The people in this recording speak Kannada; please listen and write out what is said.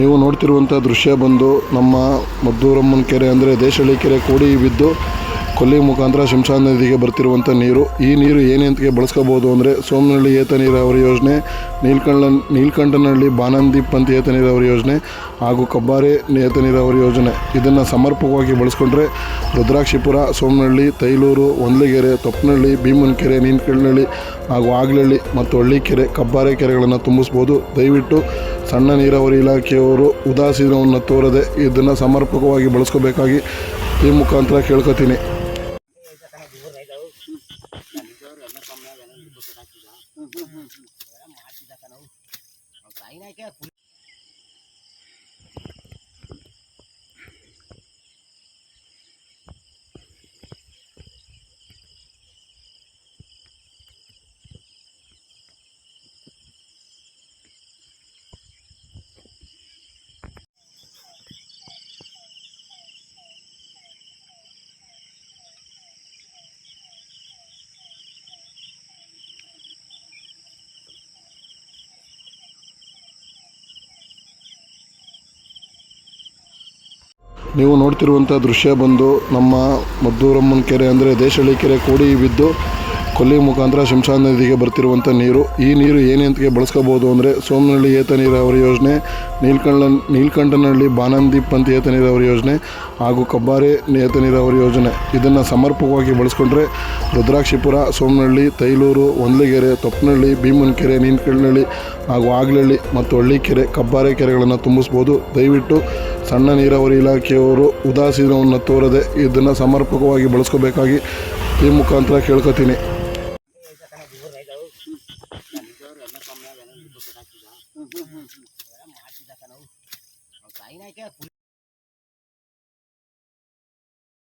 ನೀವು ನೋಡ್ತಿರುವಂಥ ದೃಶ್ಯ ಬಂದು ನಮ್ಮ ಮದ್ದೂರಮ್ಮನ ಕೆರೆ ಅಂದರೆ ದೇಶಹಳ್ಳಿ ಕೆರೆ ಕೋಡಿ ಬಿದ್ದು ಕೊಲ್ಲಿ ಮುಖಾಂತರ ಶಂಶಾನ ನದಿಗೆ ಬರ್ತಿರುವಂಥ ನೀರು. ಈ ನೀರು ಏನೇಂತಕ್ಕೆ ಬಳಸ್ಕೋಬೋದು ಅಂದರೆ ಸೋಮನಹಳ್ಳಿ ಏತ ನೀರಾವರಿ ಯೋಜನೆ, ನೀಲ್ಕಂಠನಹಳ್ಳಿ ಬಾನಂದೀಪ್ ಅಂತ ಏತ ನೀರಾವರಿ ಯೋಜನೆ ಹಾಗೂ ಕಬ್ಬಾರೆ ಏತ ನೀರಾವರಿ ಯೋಜನೆ. ಇದನ್ನು ಸಮರ್ಪಕವಾಗಿ ಬಳಸ್ಕೊಂಡ್ರೆ ರುದ್ರಾಕ್ಷಿಪುರ, ಸೋಮನಹಳ್ಳಿ, ತೈಲೂರು, ಹೊಂದ್ಲಗೆರೆ, ತೊಪ್ಪನಹಳ್ಳಿ, ಭೀಮನಕೆರೆ, ನೀಲ್ಕಂಠನಹಳ್ಳಿ ಹಾಗೂ ಆಗ್ಲಹಳ್ಳಿ ಮತ್ತು ಹಳ್ಳಿಕೆರೆ, ಕಬ್ಬಾರೆ ಕೆರೆಗಳನ್ನು ತುಂಬಿಸ್ಬೋದು. ದಯವಿಟ್ಟು ಸಣ್ಣ ನೀರಾವರಿ ಇಲಾಖೆಯವರು ಉದಾಸೀನವನ್ನು ತೋರದೆ ಇದನ್ನು ಸಮರ್ಪಕವಾಗಿ ಬಳಸ್ಕೋಬೇಕಾಗಿ ಈ ಮುಖಾಂತರ ಕೇಳ್ಕೊತೀನಿ. ನೀವು ನೋಡ್ತಿರುವಂಥ ದೃಶ್ಯ ಬಂದು ನಮ್ಮ ಮದ್ದೂರಮ್ಮನ ಕೆರೆ ಅಂದರೆ ದೇಶಹಳ್ಳಿ ಕೆರೆ ಕೋಡಿ ಬಿದ್ದು ಕೊಲ್ಲಿ ಮುಖಾಂತರ ಶಂಶಾನ ನದಿಗೆ ಬರ್ತಿರುವಂಥ ನೀರು. ಈ ನೀರು ಏನೇಂತಕ್ಕೆ ಬಳಸ್ಕೋಬೋದು ಅಂದರೆ ಸೋಮನಹಳ್ಳಿ ಏತ ನೀರಾವರಿ ಯೋಜನೆ, ನೀಲ್ಕಂಠನಹಳ್ಳಿ ಬಾನಂದೀಪ್ ಅಂತ ಏತ ನೀರಾವರಿ ಯೋಜನೆ ಹಾಗೂ ಕಬ್ಬಾರೆ ಏತ ನೀರಾವರಿ ಯೋಜನೆ. ಇದನ್ನು ಸಮರ್ಪಕವಾಗಿ ಬಳಸ್ಕೊಂಡ್ರೆ ರುದ್ರಾಕ್ಷಿಪುರ, ಸೋಮನಹಳ್ಳಿ, ತೈಲೂರು, ಹೊಂದ್ಲಗೆರೆ, ತೊಪ್ಪನಹಳ್ಳಿ, ಭೀಮನಕೆರೆ, ನೀಲ್ಕಂಠನಹಳ್ಳಿ ಹಾಗೂ ಆಗ್ಲಹಳ್ಳಿ ಮತ್ತು ಹಳ್ಳಿಕೆರೆ, ಕಬ್ಬಾರೆ ಕೆರೆಗಳನ್ನು ತುಂಬಿಸ್ಬೋದು. ದಯವಿಟ್ಟು ಸಣ್ಣ ನೀರಾವರಿ ಇಲಾಖೆಯವರು ಉದಾಸೀನವನ್ನು ತೋರದೆ ಇದನ್ನು ಸಮರ್ಪಕವಾಗಿ ಬಳಸ್ಕೋಬೇಕಾಗಿ ಈ ಮುಖಾಂತರ ಕೇಳ್ಕೊತೀನಿ.